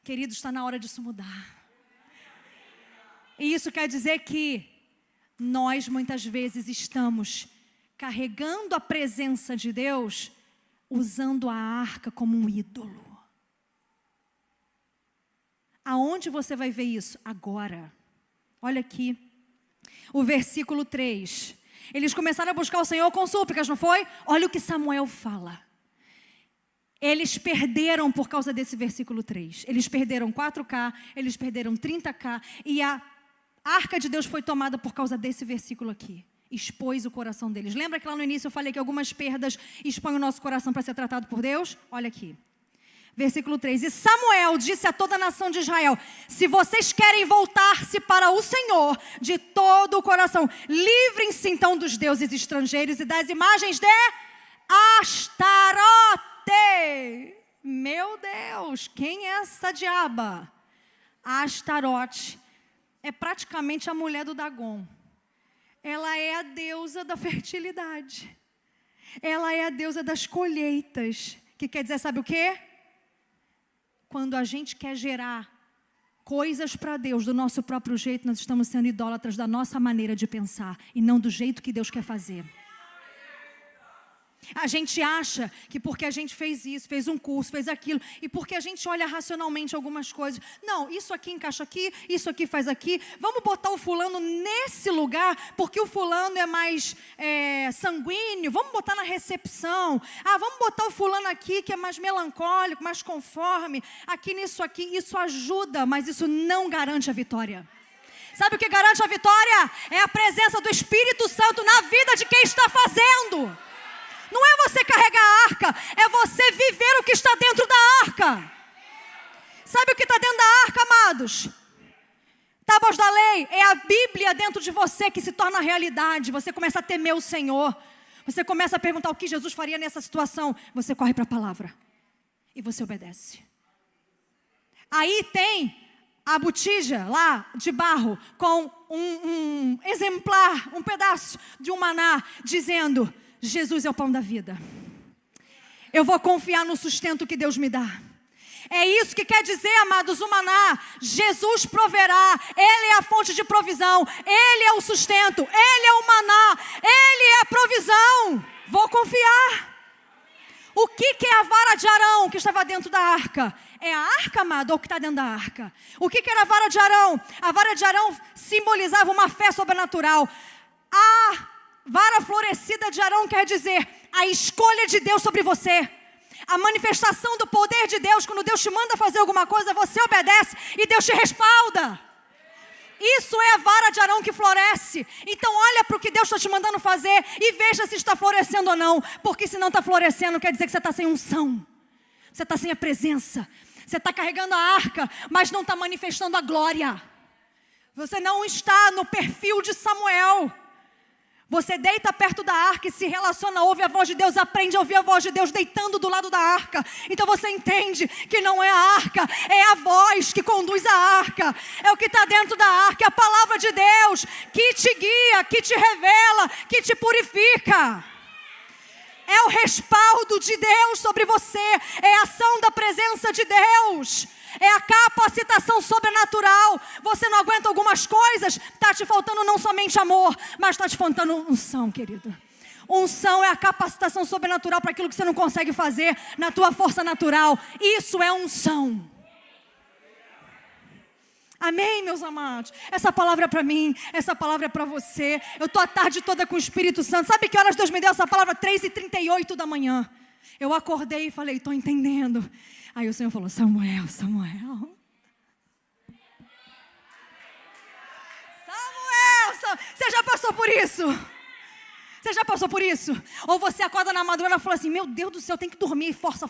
Querido, está na hora disso mudar. E isso quer dizer que nós muitas vezes estamos carregando a presença de Deus, usando a arca como um ídolo. Aonde você vai ver isso? Agora. Olha aqui, o versículo 3. Eles começaram a buscar o Senhor com súplicas, não foi? Olha o que Samuel fala. Eles perderam por causa desse versículo 3. Eles perderam 4K, eles perderam 30K. E a arca de Deus foi tomada por causa desse versículo aqui. Expôs o coração deles. Lembra que lá no início eu falei que algumas perdas expõem o nosso coração para ser tratado por Deus? Olha aqui. Versículo 3. E Samuel disse a toda a nação de Israel, se vocês querem voltar-se para o Senhor de todo o coração, livrem-se então dos deuses estrangeiros e das imagens de Astarote. Meu Deus, quem é essa diaba? Astarote é praticamente a mulher do Dagon. Ela é a deusa da fertilidade. Ela é a deusa das colheitas. Que quer dizer, sabe o quê? Quando a gente quer gerar coisas para Deus do nosso próprio jeito, nós estamos sendo idólatras da nossa maneira de pensar e não do jeito que Deus quer fazer. A gente acha que porque a gente fez isso, fez um curso, fez aquilo, e porque a gente olha racionalmente algumas coisas, não, isso aqui encaixa aqui, isso aqui faz aqui, vamos botar o fulano nesse lugar, porque o fulano é mais sanguíneo, vamos botar na recepção, vamos botar o fulano aqui que é mais melancólico, mais conforme, aqui nisso aqui, isso ajuda, mas isso não garante a vitória. Sabe o que garante a vitória? É a presença do Espírito Santo na vida de quem está fazendo. Não é você carregar a arca, é você viver o que está dentro da arca. Sabe o que está dentro da arca, amados? Tábuas da lei, é a Bíblia dentro de você que se torna realidade. Você começa a temer o Senhor. Você começa a perguntar o que Jesus faria nessa situação. Você corre para a palavra e você obedece. Aí tem a botija lá de barro com um exemplar, um pedaço de um maná, dizendo: Jesus é o pão da vida. Eu vou confiar no sustento que Deus me dá. É isso que quer dizer, amados, o maná. Jesus proverá, Ele é a fonte de provisão, Ele é o sustento, Ele é o maná, Ele é a provisão. Vou confiar. O que é a vara de Arão que estava dentro da arca? É a arca, amado, ou o que está dentro da arca? O que era a vara de Arão? A vara de Arão simbolizava uma fé sobrenatural. A vara florescida de Arão quer dizer a escolha de Deus sobre você. A manifestação do poder de Deus. Quando Deus te manda fazer alguma coisa, você obedece e Deus te respalda. Isso é a vara de Arão que floresce. Então olha para o que Deus está te mandando fazer e veja se está florescendo ou não. Porque se não está florescendo, quer dizer que você está sem unção. Você está sem a presença. Você está carregando a arca, mas não está manifestando a glória. Você não está no perfil de Samuel. Você deita perto da arca e se relaciona, ouve a voz de Deus, aprende a ouvir a voz de Deus deitando do lado da arca. Então você entende que não é a arca, é a voz que conduz a arca. É o que está dentro da arca, é a palavra de Deus que te guia, que te revela, que te purifica. É o respaldo de Deus sobre você, é a ação da presença de Deus. É a capacitação sobrenatural. Você não aguenta algumas coisas, está te faltando não somente amor, mas está te faltando unção, querido. Unção é a capacitação sobrenatural para aquilo que você não consegue fazer na tua força natural. Isso é unção. Amém, meus amados? Essa palavra é para mim, essa palavra é para você. Eu estou a tarde toda com o Espírito Santo. Sabe que horas Deus me deu essa palavra? 3h38 da manhã. Eu acordei e falei, estou entendendo. Aí o Senhor falou, Samuel. Você já passou por isso? Você já passou por isso? Ou você acorda na madrugada e fala assim, meu Deus do céu, tem que dormir, força,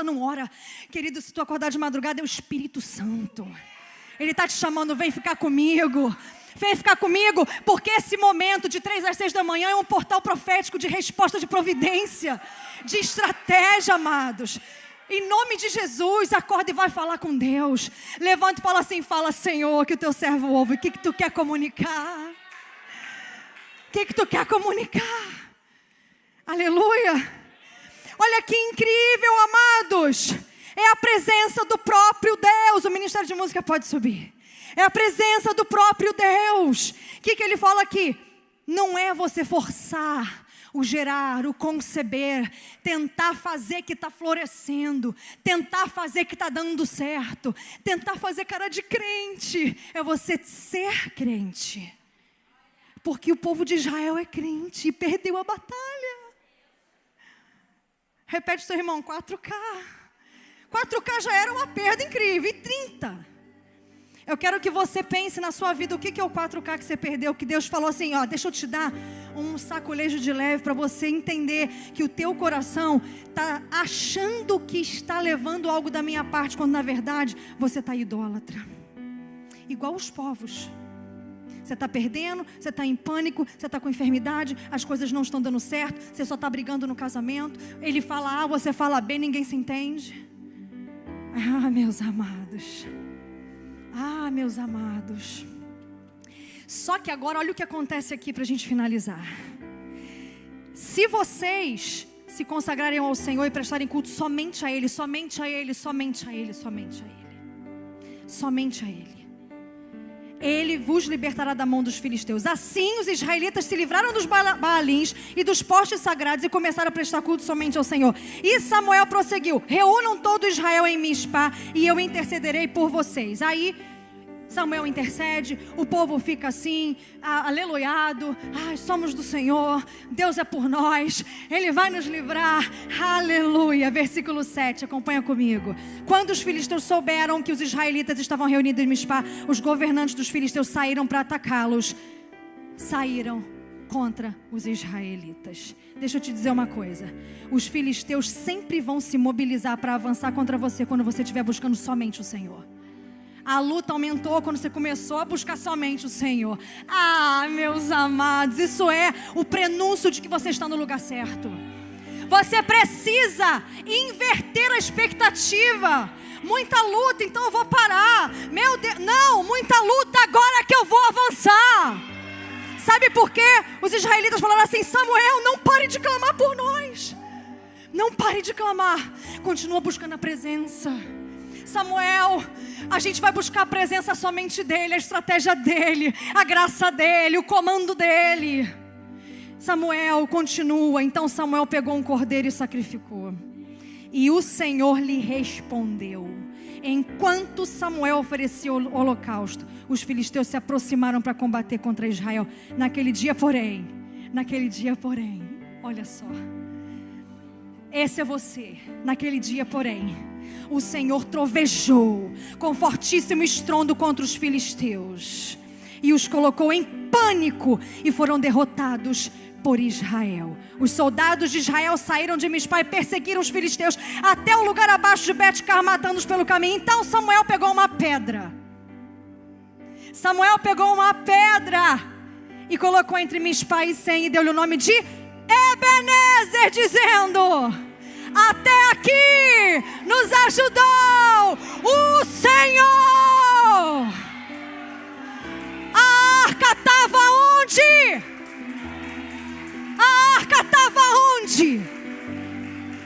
não ora. Querido, se tu acordar de madrugada é o Espírito Santo. Ele está te chamando, vem ficar comigo. Vem ficar comigo, porque esse momento de 3 às 6 da manhã é um portal profético de resposta, de providência, de estratégia, amados. Em nome de Jesus, acorda e vai falar com Deus. Levanta e fala assim, fala, Senhor, que o teu servo ouve. O que tu quer comunicar? O que tu quer comunicar? Aleluia. Olha que incrível, amados. É a presença do próprio Deus. O Ministério de Música pode subir. É a presença do próprio Deus. O que ele fala aqui? Não é você forçar o gerar, o conceber, tentar fazer que está florescendo, tentar fazer que está dando certo, tentar fazer cara de crente. É você ser crente. Porque o povo de Israel é crente e perdeu a batalha. Repete, seu irmão, 4K. 4K já era uma perda incrível. E 30. Eu quero que você pense na sua vida, o que é o 4K que você perdeu, que Deus falou assim, ó, deixa eu te dar um sacolejo de leve para você entender que o teu coração está achando que está levando algo da minha parte, quando na verdade você está idólatra. Igual os povos. Você está perdendo, você está em pânico, você está com enfermidade, as coisas não estão dando certo, você só está brigando no casamento, ele fala A, você fala B, ninguém se entende. Ah, meus amados. Ah, meus amados. Só que agora, olha o que acontece aqui para a gente finalizar. Se vocês se consagrarem ao Senhor e prestarem culto somente a Ele, somente a Ele, somente a Ele, somente a Ele, somente a Ele, Ele vos libertará da mão dos filisteus. Assim os israelitas se livraram dos baalins e dos postes sagrados e começaram a prestar culto somente ao Senhor. E Samuel prosseguiu, reúnam todo Israel em Mispa e eu intercederei por vocês. Aí Samuel intercede, o povo fica assim, aleluiado, somos do Senhor, Deus é por nós, Ele vai nos livrar, aleluia. Versículo 7, acompanha comigo. Quando os filisteus souberam que os israelitas estavam reunidos em Mispa, os governantes dos filisteus saíram para atacá-los, saíram contra os israelitas. Deixa eu te dizer uma coisa, os filisteus sempre vão se mobilizar para avançar contra você quando você estiver buscando somente o Senhor. A luta aumentou quando você começou a buscar somente o Senhor. Ah, meus amados, isso é o prenúncio de que você está no lugar certo. Você precisa inverter a expectativa. Muita luta, então eu vou parar. Meu Deus, não, muita luta, agora que eu vou avançar. Sabe por quê? Os israelitas falaram assim, Samuel, não pare de clamar por nós. Não pare de clamar. Continua buscando a presença. Samuel, a gente vai buscar a presença somente dEle, a estratégia dEle, a graça dEle, o comando dEle. Samuel continua. Então Samuel pegou um cordeiro e sacrificou. E o Senhor lhe respondeu. Enquanto Samuel oferecia o holocausto, os filisteus se aproximaram para combater contra Israel. Naquele dia, porém, olha só. Esse é você. Naquele dia, porém, o Senhor trovejou com fortíssimo estrondo contra os filisteus e os colocou em pânico e foram derrotados por Israel. Os soldados de Israel saíram de Mispa e perseguiram os filisteus até o lugar abaixo de Bet-car, matando-os pelo caminho. Então Samuel pegou uma pedra. E colocou entre Mispa e Sem e deu-lhe o nome de Ebenezer, dizendo: até aqui nos ajudou o Senhor. A arca estava onde? A arca estava onde?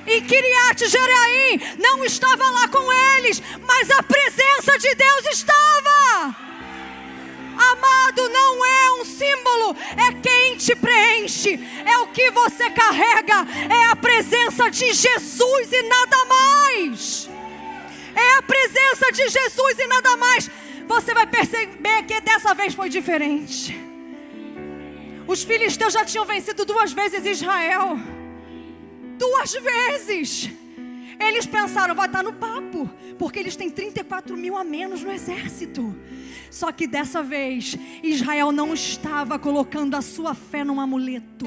Em Kiriat Jearim. Não estava lá com eles, mas a presença de Deus estava. Amado, não é um símbolo, é quem te preenche, é o que você carrega, é a presença de Jesus e nada mais. É a presença de Jesus e nada mais. Você vai perceber que dessa vez foi diferente. Os filisteus já tinham vencido 2 vezes Israel. 2 vezes. Eles pensaram, vai estar no papo, porque eles têm 34 mil a menos no exército. Só que dessa vez, Israel não estava colocando a sua fé num amuleto.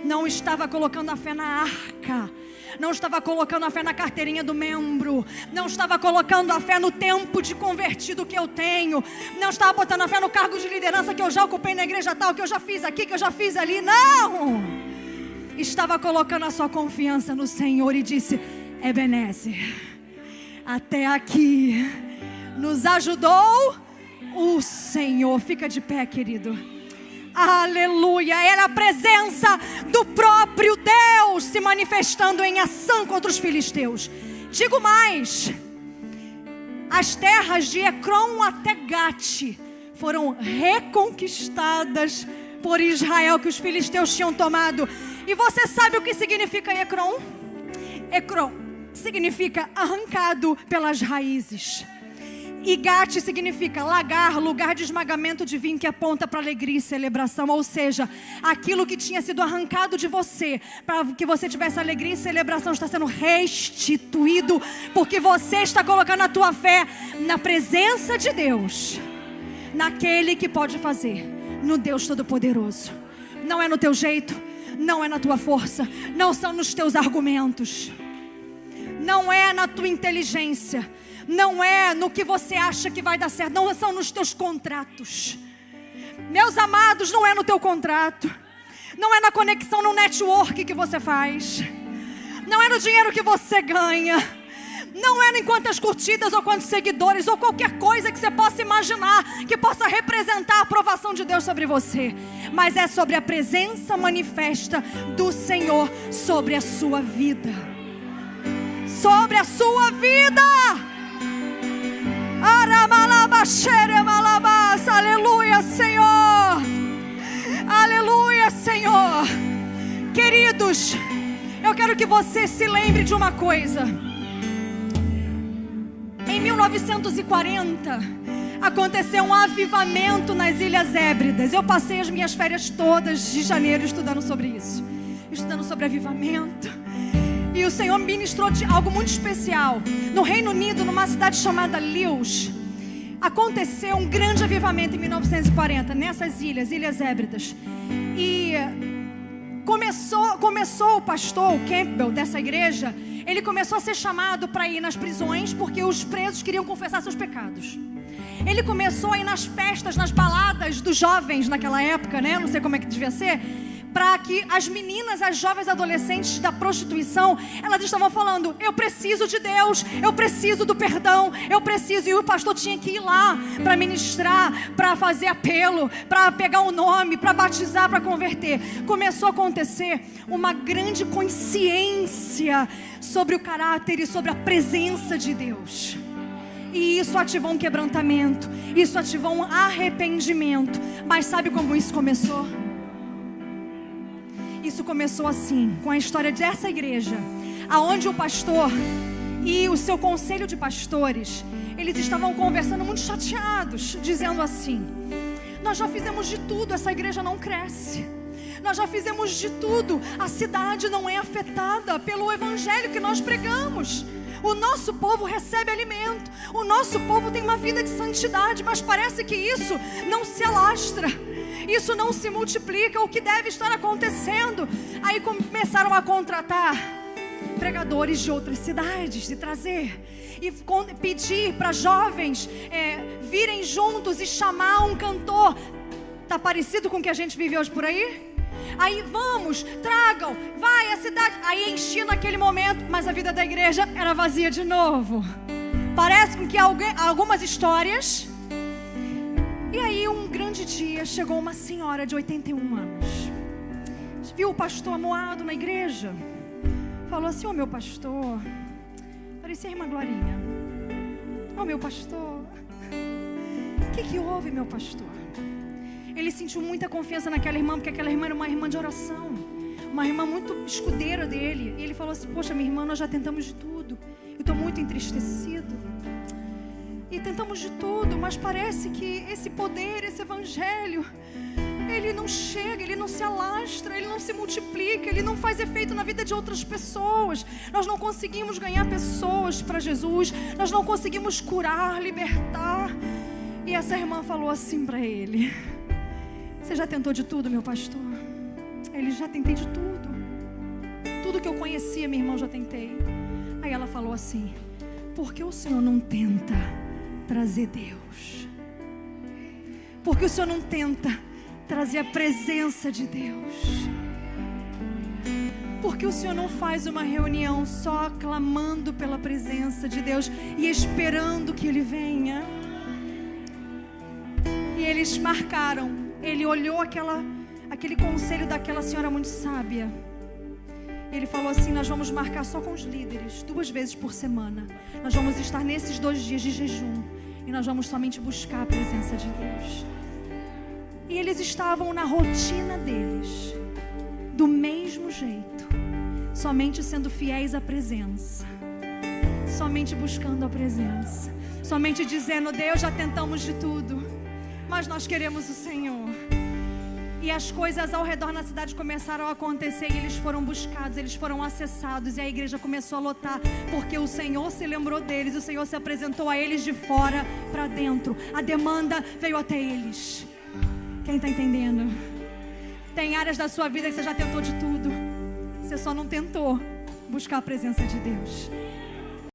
Não estava colocando a fé na arca. Não estava colocando a fé na carteirinha do membro. Não estava colocando a fé no tempo de convertido que eu tenho. Não estava botando a fé no cargo de liderança que eu já ocupei na igreja tal, que eu já fiz aqui, que eu já fiz ali. Não! Estava colocando a sua confiança no Senhor e disse: Ebenezer, até aqui nos ajudou o Senhor. Fica de pé, querido. Aleluia. Era a presença do próprio Deus se manifestando em ação contra os filisteus. Digo mais, as terras de Ecrom até Gate foram reconquistadas por Israel, que os filisteus tinham tomado. E você sabe o que significa Ecrom? Ecrom significa arrancado pelas raízes. E Gate significa lagar, lugar de esmagamento de vinho, que aponta para alegria e celebração. Ou seja, aquilo que tinha sido arrancado de você, para que você tivesse alegria e celebração, está sendo restituído, porque você está colocando a tua fé na presença de Deus, naquele que pode fazer, no Deus Todo-Poderoso. Não é no teu jeito, não é na tua força, não são nos teus argumentos, não é na tua inteligência, não é no que você acha que vai dar certo, não são nos teus contratos. Meus amados, não é no teu contrato, não é na conexão, no network que você faz, não é no dinheiro que você ganha, não é em quantas curtidas ou quantos seguidores ou qualquer coisa que você possa imaginar que possa representar a aprovação de Deus sobre você, mas é sobre a presença manifesta do Senhor sobre a sua vida. Sobre a sua vida. Aleluia, Senhor. Aleluia, Senhor. Queridos, eu quero que você se lembre de uma coisa. Em 1940 aconteceu um avivamento nas Ilhas Hébridas. Eu passei as minhas férias todas de janeiro estudando sobre isso, estudando sobre avivamento. E o Senhor ministrou de algo muito especial. No Reino Unido, numa cidade chamada Lewes, aconteceu um grande avivamento em 1940, nessas Ilhas Hébridas. E começou o pastor, o Campbell, dessa igreja, ele começou a ser chamado para ir nas prisões, porque os presos queriam confessar seus pecados. Ele começou a ir nas festas, nas baladas dos jovens naquela época, né? Não sei como é que devia ser. para que as meninas, as jovens adolescentes da prostituição, elas estavam falando: eu preciso de Deus, eu preciso do perdão, eu preciso. E o pastor tinha que ir lá para ministrar, para fazer apelo, para pegar o nome, para batizar, para converter. Começou a acontecer uma grande consciência sobre o caráter e sobre a presença de Deus. E isso ativou um quebrantamento, isso ativou um arrependimento. Mas sabe como isso começou? Isso começou assim, com a história dessa igreja, aonde o pastor e o seu conselho de pastores, eles estavam conversando muito chateados, dizendo assim: nós já fizemos de tudo, essa igreja não cresce. Nós já fizemos de tudo, a cidade não é afetada pelo evangelho que nós pregamos. O nosso povo recebe alimento, o nosso povo tem uma vida de santidade, mas parece que isso não se alastra, isso não se multiplica. O que deve estar acontecendo? Aí começaram a contratar pregadores de outras cidades e trazer, e pedir para jovens virem juntos e chamar um cantor. Está parecido com o que a gente vive hoje por aí? Aí vamos, tragam, vai a cidade. Aí enchia naquele momento, mas a vida da igreja era vazia de novo. Parece com que algumas histórias. E aí um grande dia chegou uma senhora de 81 anos. Viu o pastor amuado na igreja. Falou assim: ô meu pastor. Parecia a irmã Glorinha. Ô meu pastor, o que houve, meu pastor? Ele sentiu muita confiança naquela irmã, porque aquela irmã era uma irmã de oração, uma irmã muito escudeira dele. E ele falou assim: poxa, minha irmã, nós já tentamos de tudo, eu estou muito entristecido, e tentamos de tudo, mas parece que esse poder, esse evangelho, ele não chega, ele não se alastra, ele não se multiplica, ele não faz efeito na vida de outras pessoas. Nós não conseguimos ganhar pessoas para Jesus, nós não conseguimos curar, libertar. E essa irmã falou assim para ele: você já tentou de tudo, meu pastor? Ele: já tentei de tudo. Tudo que eu conhecia, minha irmã, eu já tentei. Aí ela falou assim: por que o senhor não tenta trazer Deus? Por que o senhor não tenta trazer a presença de Deus? Por que o senhor não faz uma reunião só clamando pela presença de Deus e esperando que Ele venha? E eles marcaram. Ele olhou aquele conselho daquela senhora muito sábia. Ele falou assim: nós vamos marcar só com os líderes, 2 vezes por semana. Nós vamos estar nesses 2 dias de jejum, e nós vamos somente buscar a presença de Deus. E eles estavam na rotina deles, do mesmo jeito, somente sendo fiéis à presença, somente buscando a presença, somente dizendo: Deus, já tentamos de tudo, mas nós queremos o Senhor. E as coisas ao redor na cidade começaram a acontecer, e eles foram buscados, eles foram acessados, e a igreja começou a lotar, porque o Senhor se lembrou deles, o Senhor se apresentou a eles de fora para dentro. A demanda veio até eles. Quem está entendendo? Tem áreas da sua vida que você já tentou de tudo, você só não tentou buscar a presença de Deus.